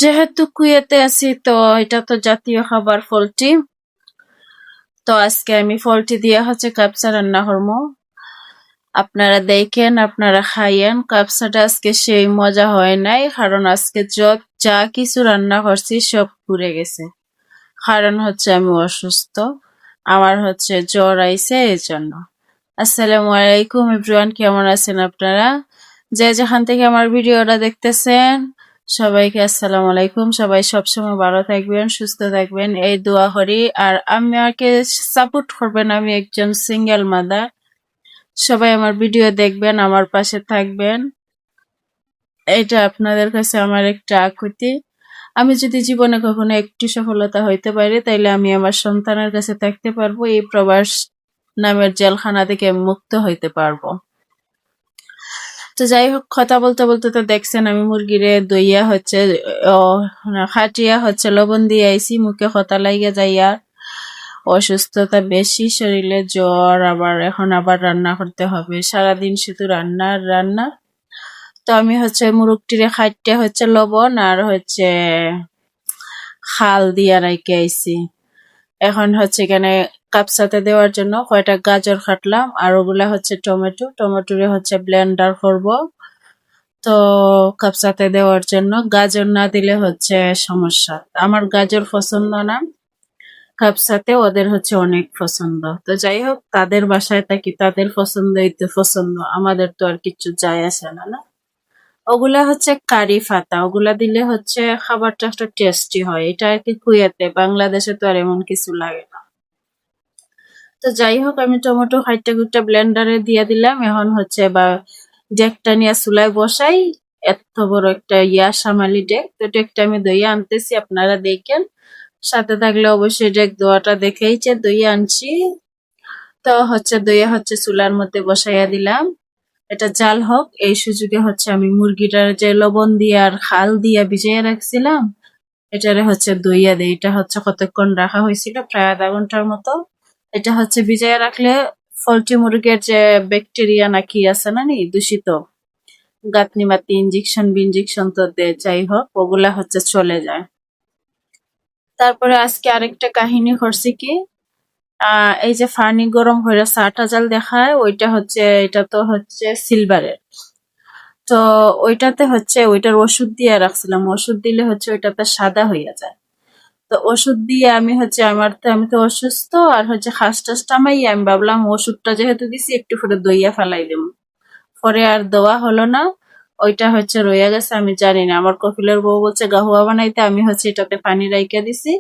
যেহেতু কুয়েতে আছি তো এটা তো জাতীয় খাবার পোল্ট্রি। তো আজকে আমি পোল্ট্রি দিয়ে কাপসা রান্না করবো। আপনারা দেখেন, আপনারা খাইয়েন। কাপসাটা আজকে সেই মজা হয় নাই, কারণ আজকে যা কিছু রান্না করছি সব পুড়ে গেছে। কারণ আমি অসুস্থ, আমার জ্বর আইছে এই জন্য। আসসালামু আলাইকুম এভরিওয়ান, কেমন আছেন আপনারা? যে যেখান থেকে আমার ভিডিওটা দেখতেছেন সবাইকে আসসালামু আলাইকুম। সবাই সবসময় ভালো থাকবেন, সুস্থ থাকবেন এই দোয়া করি। আর আমাকে সাপোর্ট করবেন, আমি একজন সিঙ্গেল মাদার। সবাই আমার ভিডিও দেখবেন, আমার পাশে থাকবেন, এটা আপনাদের কাছে আমার একটা আকুতি। আমি যদি জীবনে কখনো একটু সফলতা হইতে পারি, তাইলে আমি আমার সন্তানের কাছে থাকতে পারবো, এই প্রবাস নামের জেলখানা থেকে আমি মুক্ত হইতে পারবো। তো যাই হোক, কথা বলতে বলতে তো দেখছেন আমি মুরগিরে দইয়া খাটিয়া লবণ দিয়ে আইছি, মুখে কথা লাইগা যাইয়া। অসুস্থতা বেশি, শরীরে জ্বর, এখন আবার রান্না করতে হবে, সারাদিন শুধু রান্না আর রান্না। তো আমি মুরগটিরে খাইটে লবণ আর খাল দিয়া রাইখে আইছি। এখন এখানে কাপসাতে দেওয়ার জন্য কয়টা গাজর কাটলাম, আর ওগুলা টমেটোরে ব্লেন্ডার করব। তো কাপসাতে দেওয়ার জন্য গাজর না দিলে সমস্যা। আমার গাজর পছন্দ না, কাপসাতে ওদের অনেক পছন্দ। তো যাই হোক, তাদের বাসায় থাকি, তাদের পছন্দই তো পছন্দ, আমাদের তো আর কিছু যায় আসে না, না? ওগুলা কারি পাতা, ওগুলা দিলে খাবারটা একটা টেস্টি হয়। এটা আর কি কুয়েতে, বাংলাদেশে তো আর এমন কিছু লাগে না। তো যাই হোক, আমি টমেটো হাইটা গুটা ব্লেন্ডারে দিয়ে দিলাম। এখন বা ডেকটা নিয়ে চুলায় বসাই। এত বড় একটা সামালি ডেক, তো ডেকটা আমি দইয়া আনতেছি, আপনারা দেখেন। সাথে থাকলে অবশ্যই ডেক দোয়াটা দেখেইছে দইয়া আনছি। তো দইয়া চুলার মধ্যে বসাইয়া দিলাম। এটা জাল হোক, এই সুযোগে আমি মুরগিটার যে লবণ দিয়ে আর খাল দিয়া ভিজাইয়া রাখছিলাম, এটারে দইয়া দেই। এটা কতক্ষণ রাখা হয়েছিল, প্রায় আধা ঘন্টার মতো। এটা ভিজাইয়া রাখলে পোল্ট্রি মুরগির যে ব্যাকটেরিয়া নাকি আছে না নি দূষিত, গাতনি মাতি ইঞ্জেকশন তো দেয়, যাই হোক ওগুলা চলে যায়। তারপরে আজকে আরেকটা কাহিনী করছি কি, এই যে ফানি গরম হয়ে চাটা জাল দেখায়, ওইটা এটা তো সিলভারের। তো ওইটাতে ওইটার ওষুধ দিয়ে রাখছিলাম, ওষুধ দিলে ওইটাতে সাদা হইয়া যায়। তো ওষুধ দিয়ে আমি তো অসুস্থ, আর খাস টাস টামাই, আমি ভাবলাম ওষুধটা যেহেতু দিছি একটু করে দইয়া ফেলাই দেব। পরে আর দেওয়া হলো না, ওইটা রইয়া গেছে। আমি জানি না, আমার কপিলের বউ বলছে গাহুয়া বানাইতে, আমি এটাতে পানি রাইকা দিছি।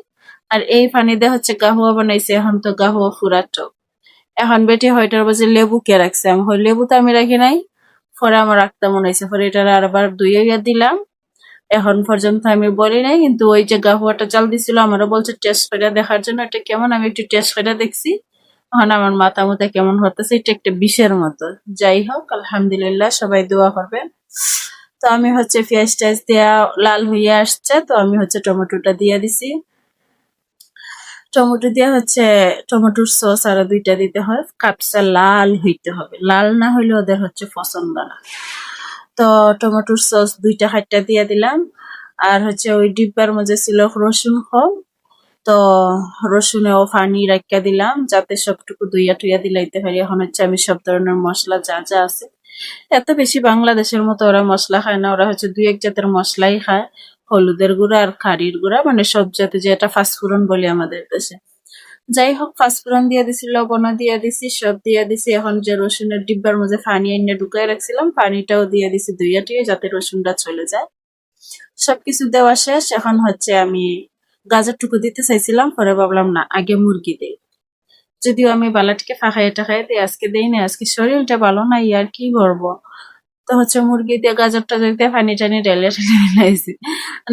আর এই পানি দিয়ে গাহুয়া বানাইছে, এখন তো গাহুয়া ফুরাটো। এখন বেটি হয়টার বাজে লেবু কে রাখছে, আমি লেবু তো আমি রাখি নাই। পরে আমার রাখতে মনে হয়েছে, পরে এটা আবার ধুইয়া দিলাম। এখন পর্যন্ত আমি বলি নাই, কিন্তু ওই যে গাহুয়াটা চাল দিছিল, আমারও বলছে টেস্ট করে দেখার জন্য এটা কেমন। আমি একটু টেস্ট করে দেখছি, এখন আমার মাথা মুথা কেমন হতেছে, এটা একটা বিষের মতো। যাই হোক, আলহামদুলিল্লাহ, সবাই দোয়া করবেন। তো আমি পেঁয়াজ টেয়াজ দেয়া লাল হইয়া আসছে, তো আমি টমেটোটা দিয়ে দিছি। টমেটো দিয়ে টমেটোর সস আরো 2টা দিতে হয়। কাপসা লাল হইতে হবে, লাল না হইলে ওদের পছন্দ না। তো টমেটোর সস 2টা খাইটা দিয়ে দিলাম। আর ওই ডিব্বার মধ্যে ছিল রসুন কম, তো রসুনেও পানি রাখা দিলাম, যাতে সবটুকু ধুইয়া টুইয়া দিলাইতে পারি। এখন আমি সব ধরনের মশলা যা যা আছে, এত বেশি বাংলাদেশের মতো ওরা মশলা খায় না, ওরা 2-1 জাতের মশলাই খায়, হলুদের গুঁড়া আর কারির গুঁড়া, মানে সব জাতে, যেটা ফাঁসফোড়ন বলি আমাদের দেশে। যাই হোক, ফাঁসফোড়ন দিয়ে দিছি, লবণও দিয়ে দিছি, সব দিয়ে দিছি। এখন যে রসুনের ডিব্বার মধ্যে পানি এনে ঢুকাই রাখছিলাম, পানিটাও দিয়ে দিছি ধুইয়া টুইয়া, যাতে রসুনটা চলে যায়। সবকিছু দেওয়া শেষ। এখন আমি গাজরটুকু দিতে চাইছিলাম, পরে ভাবলাম না, আগে মুরগি দেই। যদিও আমি বালাটিকে ফাঁকাইয়া টাকাইয়া দিই, আজকে দেই না, আজকে শরীরটা ভালো নাই, আর কি করবো। তো মুরগি দিয়ে গাজরটা দিয়ে পানি টানি ঢেলে ঢেলাইছি,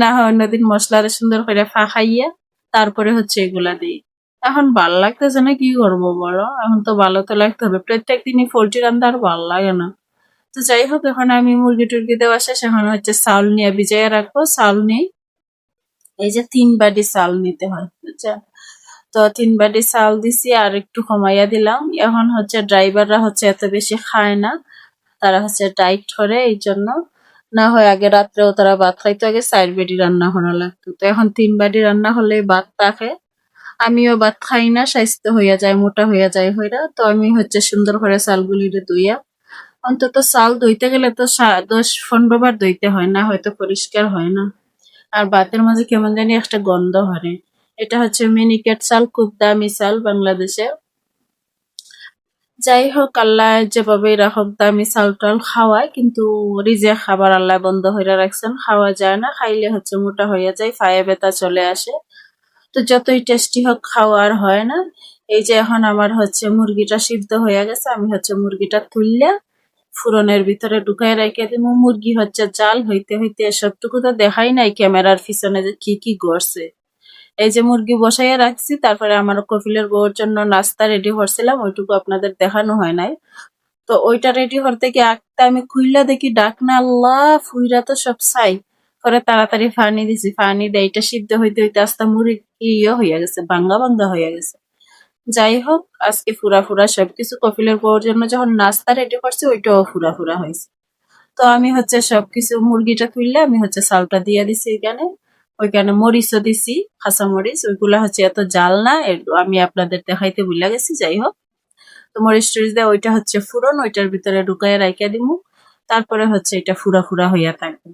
না হয় অন্যদিন মশলাটা সুন্দর করে ফাঁকাইয়া তারপরে এগুলা দিই। এখন ভাল লাগতেছে না, কি করবো বলো, এখন তো ভালো তো লাগতে হবে। প্রত্যেক দিনই পোল্ট্রি রান্না আর ভাল লাগে না। তো যাই হোক, এখন আমি মুরগি টুরগি দেওয়া শেষ। এখন চাউল নিয়ে ভিজাইয়া রাখবো। চাউল নেই, এই যে 3 বাটি চাল নিতে হয়, বুঝছেন? তো 3 বাটি চাল দিছি, আর একটু কমাইয়া দিলাম। এখন ড্রাইভাররা এত বেশি খায় না, তারা ডাইট করে, এই জন্য না হয় আগে রাত্রেও তারা ভাত খাইতো, আগে 4 বেডি রান্না করা লাগতো, তো এখন 3 বাটি রান্না হলে ভাত থাকে। আমিও ভাত খাই না, স্বাস্থ্য হইয়া যায়, মোটা হইয়া যায় হইরা, তো আমি হচ্ছে সুন্দর করে চালগুলিরে ধুইয়া, অন্তত চাল ধুইতে গেলে তো 10-15 বার ধুইতে হয়, না হয়তো পরিষ্কার হয় না। আর ভাতের মাঝে কেমন জানি একটা গন্ধ হরে। এটা হচ্ছে মিনিকেট চাল, খুব দামি চাল বাংলাদেশে। যাই হোক, আল্লাহ যেভাবে রাখুক, দামি চাল টাল খাওয়ায়, কিন্তু রিজেক খাবার আল্লাহ বন্ধ হইরা রাখছেন, খাওয়া যায় না, খাইলে হচ্ছে মোটা হইয়া যায়, পায়ে ব্যথা চলে আসে। তো যতই টেস্টি হোক খাওয়া আর হয় না। এই যে এখন আমার হচ্ছে মুরগিটা সিদ্ধ হয়ে গেছে, আমি হচ্ছে মুরগিটা তুললে ফুরনের ভিতরে ঢুকাই রেখে দিব। মুরগি হচ্ছে জাল হইতে হইতে সবটুকু তো দেখাই নাই ক্যামেরার পিছনে যে কি কি করছে। এই যে মুরগি বসাইয়া রাখছি, তারপরে আমার কপিলের বউর জন্য নাস্তা রেডি করছিলাম, ওইটুকু আপনাদের দেখানো হয় নাই। তো ওইটা রেডি করতে গিয়ে আঁকতে আমি খুইলা দেখি ডাকনা, আল্লাহ ফুইরা তো সব ছাই। পরে তাড়াতাড়ি পানি দিছি, পানি দিয়ে এটা সিদ্ধ হইতে হইতে আস্তে মুরগি ইয়ে হইয়া গেছে, ভাঙ্গা ভাঙ্গা হইয়া গেছে। যাই হোক, আজকে ফুরা ফুরা সবকিছু কপিলের বউর জন্য যখন নাস্তা রেডি করছি, ওইটাও ফুরা ফুরা হয়েছে। তো আমি হচ্ছে সবকিছু মুরগিটা তুললে আমি হচ্ছে চালটা দিয়ে দিছি এখানে, ওইখানে মরিচও দিছি, কাঁচা মরিচ, ওইগুলা হচ্ছে এত জাল না, আমি আপনাদের দেখাইতে ভুলে গেছি। যাই হোক, তো মরিচ টরিচ দিয়ে ওইটা হচ্ছে ফুরন, ওইটার ভিতরে ঢুকাইয়া রাইখা দিমু, তারপরে হচ্ছে এটা ফুরা ফুরা হইয়া থাকবে।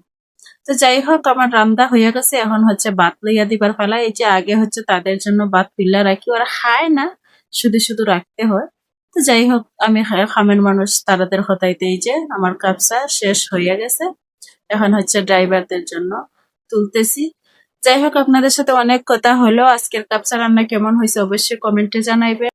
তো যাই হোক, আমার রান্না হইয়া গেছে, এখন হচ্ছে ভাত লইয়া দিবার পালা। এই যে আগে হচ্ছে তাদের জন্য ভাত তুইলা রাখি, ওরা খায় না, শুধু শুধু রাখতে হয়। তো যাই হোক, আমি খামের মানুষ, তাদের হতাইতে এই যে আমার কাপসা শেষ হইয়া গেছে, এখন হচ্ছে ড্রাইভারদের জন্য তুলতেছি। যাই হোক, আপনাদের সাথে অনেক কথা হলো। আজকের কাপসা রান্না কেমন হয়েছে অবশ্যই কমেন্টে জানাইবেন।